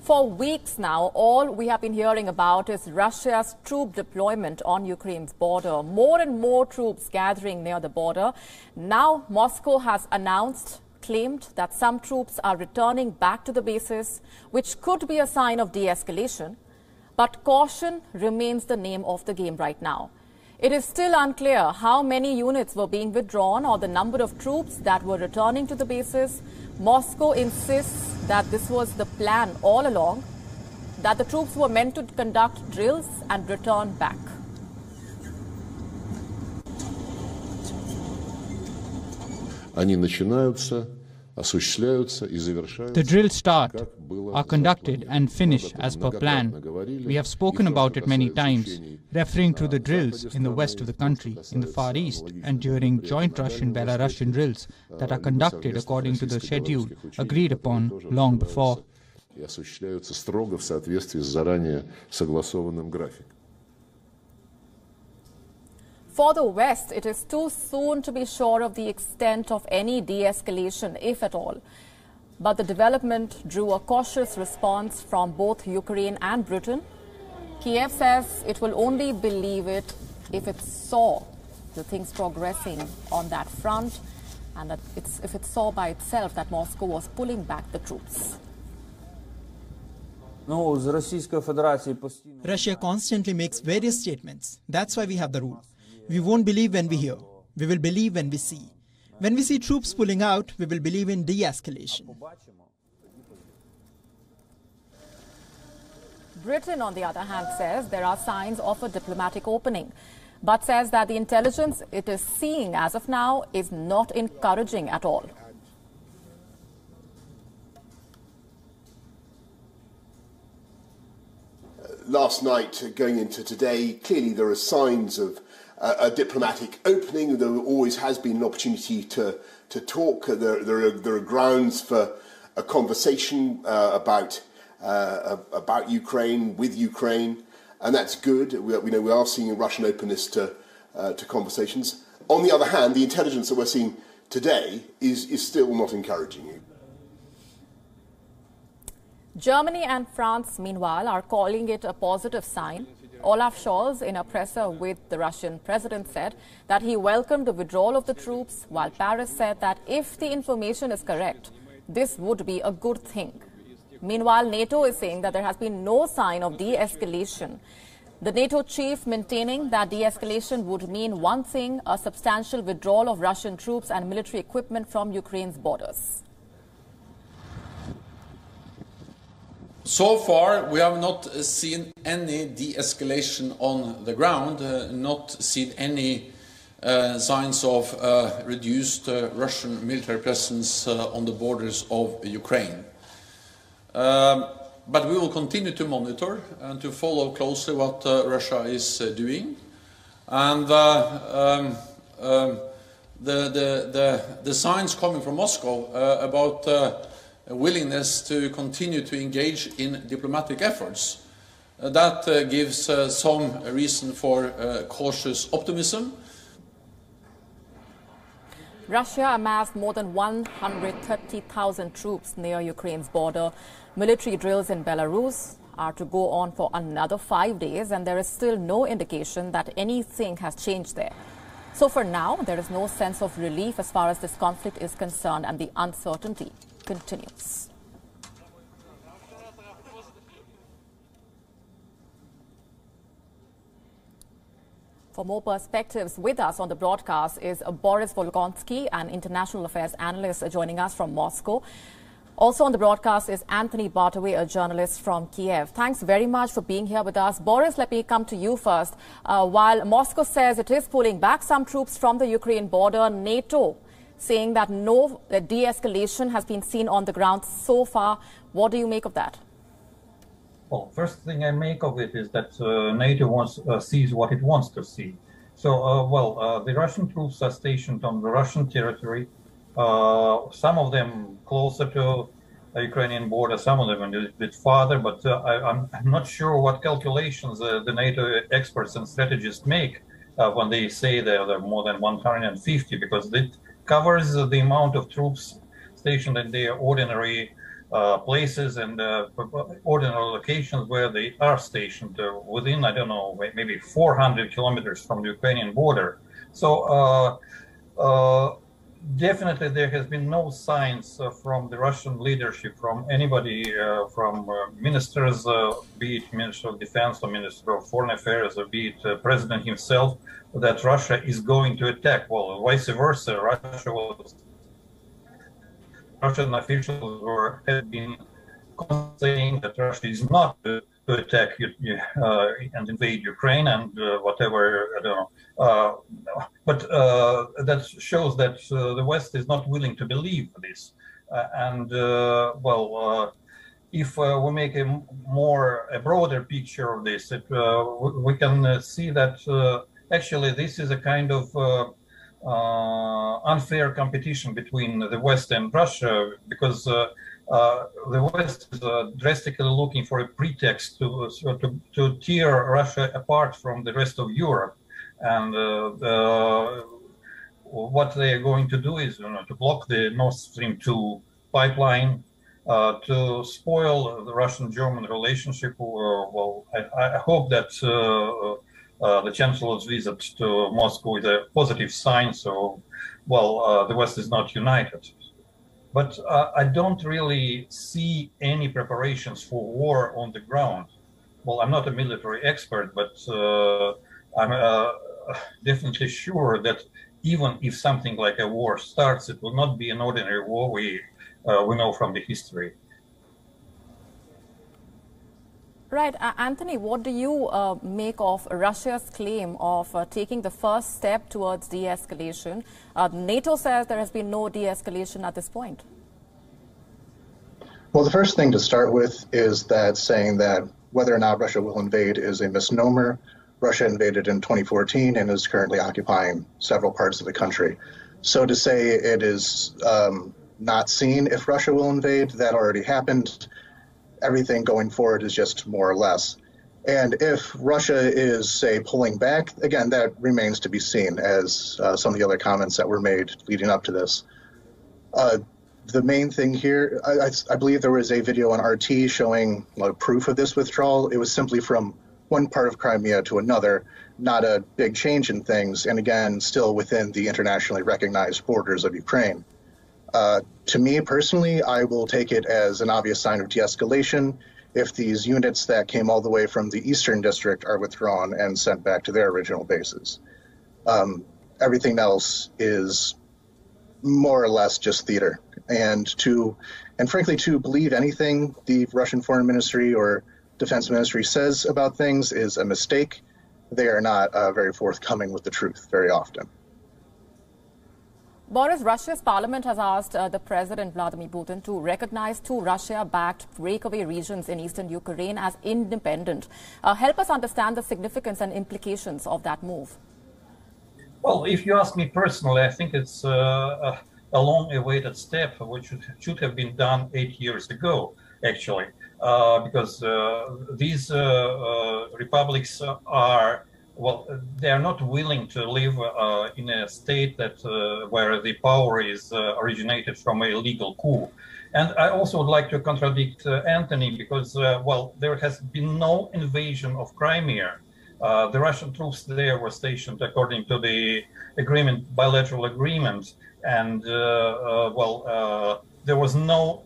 For weeks now, all we have been hearing about is Russia's troop deployment on Ukraine's border. More and more troops gathering near the border. Now, Moscow has claimed that some troops are returning back to the bases, which could be a sign of de-escalation. But caution remains the name of the game right now. It is still unclear how many units were being withdrawn or the number of troops that were returning to the bases. Moscow insists that this was the plan all along, that the troops were meant to conduct drills and return back. The drills start, are conducted and finish as per plan. We have spoken about it many times, referring to the drills in the west of the country, in the Far East, and during joint Russian-Belarusian drills that are conducted according to the schedule agreed upon long before. For the West, it is too soon to be sure of the extent of any de-escalation, if at all. But the development drew a cautious response from both Ukraine and Britain. Kiev says it will only believe it if it saw the things progressing on that front, and that if it saw by itself that Moscow was pulling back the troops. Russia constantly makes various statements. That's why we have the rule. We won't believe when we hear. We will believe when we see. When we see troops pulling out, we will believe in de-escalation. Britain, on the other hand, says there are signs of a diplomatic opening, but says that the intelligence it is seeing as of now is not encouraging at all. Last night, going into today, clearly there are signs of a diplomatic opening. There always has been an opportunity to talk. There are grounds for a conversation about Ukraine, with Ukraine, and that's good. We know we are seeing a Russian openness to conversations. On the other hand, the intelligence that we're seeing today is still not encouraging. Germany and France, meanwhile, are calling it a positive sign. Olaf Scholz, in a presser with the Russian president, said that he welcomed the withdrawal of the troops, while Paris said that if the information is correct, this would be a good thing. Meanwhile, NATO is saying that there has been no sign of de-escalation. The NATO chief maintaining that de-escalation would mean one thing: a substantial withdrawal of Russian troops and military equipment from Ukraine's borders. So far, we have not seen any de-escalation on the ground, not seen any signs of reduced Russian military presence on the borders of Ukraine. But we will continue to monitor and to follow closely what Russia is doing. And the signs coming from Moscow about willingness to continue to engage in diplomatic efforts, that gives some reason for cautious optimism. Russia amassed more than 130,000 troops near Ukraine's border. Military drills in Belarus are to go on for another 5 days, and there is still no indication that anything has changed there. So for now, there is no sense of relief as far as this conflict is concerned, and the uncertainty continues. For more perspectives, with us on the broadcast is Boris Volkov, an international affairs analyst joining us from Moscow. Also on the broadcast is Anthony Bartaway, a journalist from Kiev. Thanks very much for being here with us. Boris, let me come to you first. While Moscow says it is pulling back some troops from the Ukraine border, NATO saying that no de-escalation has been seen on the ground so far. What do you make of that? Well, first thing I make of it is that NATO sees what it wants to see. So, the Russian troops are stationed on the Russian territory. Some of them closer to the Ukrainian border, some of them a bit farther, but I'm not sure what calculations the NATO experts and strategists make when they say there are more than 150, because it covers the amount of troops stationed in their ordinary places and ordinary locations where they are stationed within, I don't know, maybe 400 kilometers from the Ukrainian border. So definitely there has been no signs from the Russian leadership, from anybody, from ministers, be it Minister of Defense or Minister of Foreign Affairs, or be it President himself, that Russia is going to attack. Well, vice versa, Russian officials have been saying that Russia is not to attack and invade Ukraine and whatever, I don't know. But that shows that the West is not willing to believe this. If we make a broader picture of this, we can see that actually this is a kind of unfair competition between the West and Russia, because the West is drastically looking for a pretext to tear Russia apart from the rest of Europe. And what they are going to do is to block the Nord Stream 2 pipeline, to spoil the Russian-German relationship. I hope that the Chancellor's visit to Moscow is a positive sign, so, the West is not united. But I don't really see any preparations for war on the ground. Well, I'm not a military expert, but I'm definitely sure that even if something like a war starts, it will not be an ordinary war we know from the history. Right. Anthony, what do you make of Russia's claim of taking the first step towards de-escalation? NATO says there has been no de-escalation at this point. Well, the first thing to start with is that saying that whether or not Russia will invade is a misnomer. Russia invaded in 2014 and is currently occupying several parts of the country. So to say it is not seen if Russia will invade, that already happened. Everything going forward is just more or less. And if Russia is, say, pulling back, again, that remains to be seen, as some of the other comments that were made leading up to this. The main thing here, I believe there was a video on RT showing proof of this withdrawal. It was simply from one part of Crimea to another, not a big change in things, and again, still within the internationally recognized borders of Ukraine. To me personally, I will take it as an obvious sign of de-escalation if these units that came all the way from the Eastern District are withdrawn and sent back to their original bases. Everything else is more or less just theater. And frankly, to believe anything the Russian Foreign Ministry or Defense Ministry says about things is a mistake. They are not very forthcoming with the truth very often. Boris, Russia's parliament has asked the President Vladimir Putin to recognize two Russia-backed breakaway regions in eastern Ukraine as independent. Help us understand the significance and implications of that move. Well, if you ask me personally, I think it's a long-awaited step, which should have been done 8 years ago, actually, because these republics are, they are not willing to live in a state that where the power is originated from a legal coup. And I also would like to contradict Anthony, because, there has been no invasion of Crimea. The Russian troops there were stationed according to the bilateral agreement, and there was no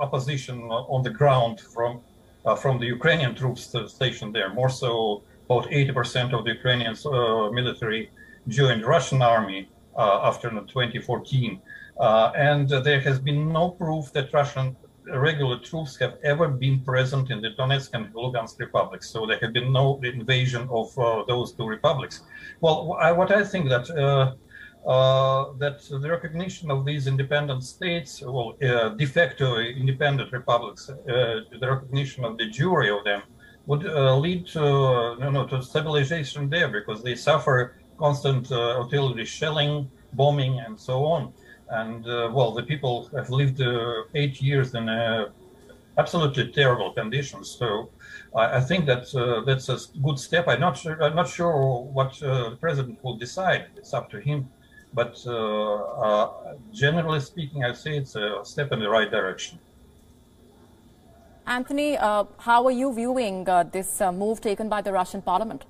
opposition on the ground from the Ukrainian troops stationed there. More so, about 80% of the Ukrainian military joined the Russian army after 2014, and there has been no proof that Russian regular troops have ever been present in the Donetsk and Lugansk republics. So there have been no invasion of those two republics. Well, what I think that that the recognition of these independent states, de facto independent republics, the recognition of the jury of them would lead to stabilization there, because they suffer constant artillery shelling, bombing, and so on. And the people have lived 8 years in absolutely terrible conditions. So I think that that's a good step. I'm not sure what the president will decide. It's up to him. But generally speaking, I say it's a step in the right direction. Anthony, how are you viewing this move taken by the Russian parliament?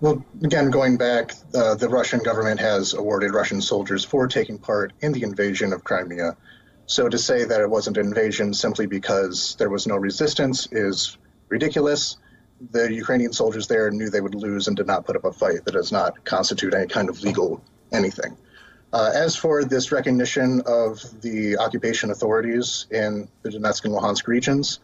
Well, again, going back, the Russian government has awarded Russian soldiers for taking part in the invasion of Crimea. So to say that it wasn't an invasion simply because there was no resistance is ridiculous. The Ukrainian soldiers there knew they would lose and did not put up a fight. That does not constitute any kind of legal anything. As for this recognition of the occupation authorities in the Donetsk and Lugansk regions,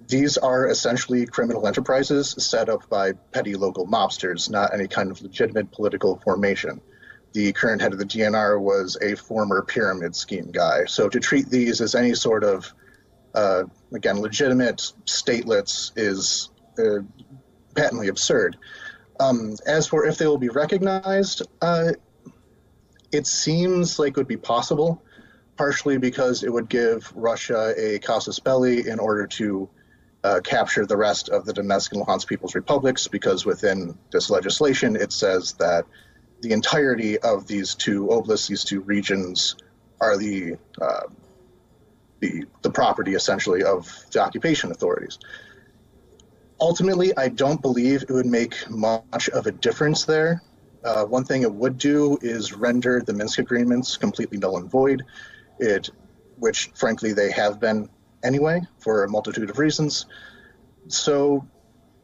these are essentially criminal enterprises set up by petty local mobsters, not any kind of legitimate political formation. The current head of the DNR was a former pyramid scheme guy. So to treat these as any sort of, again, legitimate statelets is patently absurd. As for if they will be recognized, it seems like it would be possible, partially because it would give Russia a casus belli in order to capture the rest of the Donetsk and Luhansk People's Republics, because within this legislation it says that the entirety of these two oblasts, these two regions, are the property essentially of the occupation authorities. Ultimately, I don't believe it would make much of a difference there. One thing it would do is render the Minsk agreements completely null and void, which frankly they have been anyway for a multitude of reasons. So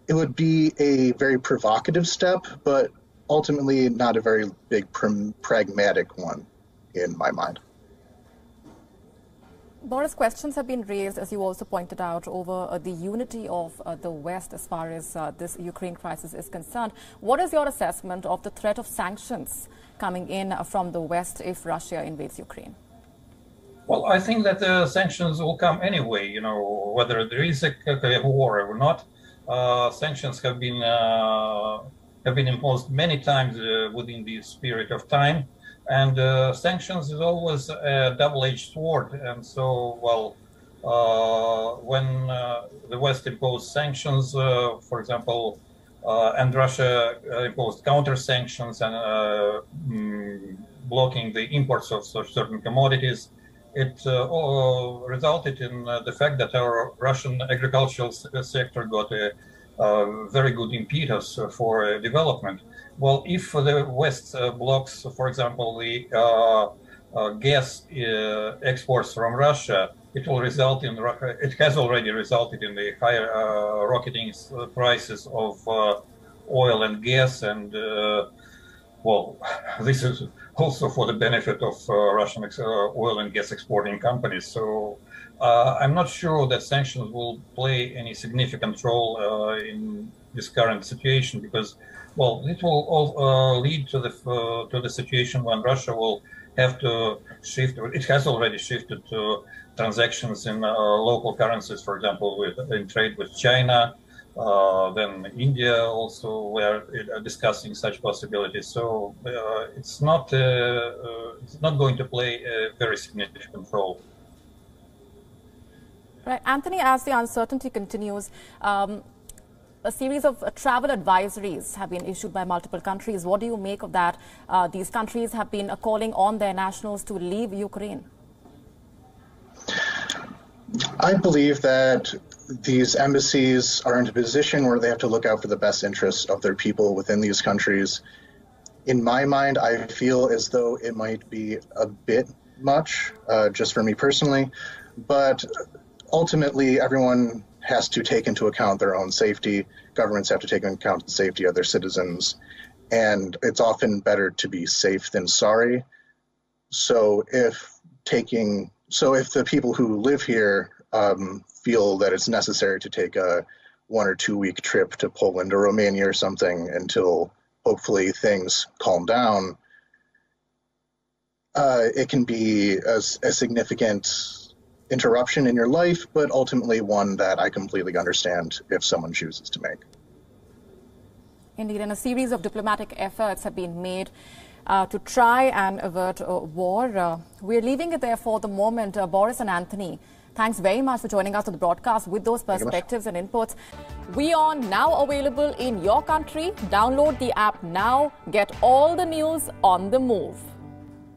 it would be a very provocative step, but ultimately not a very big pragmatic one in my mind. Boris, questions have been raised, as you also pointed out, over the unity of the West as far as this Ukraine crisis is concerned. What is your assessment of the threat of sanctions coming in from the West if Russia invades Ukraine? Well, I think that the sanctions will come anyway, you know, whether there is a war or not. Sanctions have been imposed many times within this period of time. And sanctions is always a double-edged sword. And so, well, when the West imposed sanctions, for example, and Russia imposed counter-sanctions and blocking the imports of certain commodities, it resulted in the fact that our Russian agricultural sector got a very good impetus for development. Well, if the West blocks, for example, the gas exports from Russia, it will result in, it has already resulted in the higher rocketing prices of oil and gas, and well, this is also for the benefit of Russian oil and gas exporting companies. So I'm not sure that sanctions will play any significant role in this current situation, because, well, it will all lead to the situation when Russia will have to shift. It has already shifted to transactions in local currencies, for example, in trade with China. Then India also were discussing such possibilities. So it's not going to play a very significant role. Right, Anthony, as the uncertainty continues, a series of travel advisories have been issued by multiple countries. What do you make of that? These countries have been calling on their nationals to leave Ukraine. I believe that these embassies are in a position where they have to look out for the best interests of their people within these countries. In my mind, I feel as though it might be a bit much, just for me personally, but ultimately everyone has to take into account their own safety. Governments have to take into account the safety of their citizens, and it's often better to be safe than sorry. So if the people who live here feel that it's necessary to take a 1 or 2 week trip to Poland or Romania or something until hopefully things calm down, it can be a significant interruption in your life, but ultimately one that I completely understand if someone chooses to make. Indeed, and a series of diplomatic efforts have been made to try and avert war. We're leaving it there for the moment. Boris and Anthony, thanks very much for joining us on the broadcast with those perspectives and inputs. WION now available in your country. Download the app now. Get all the news on the move.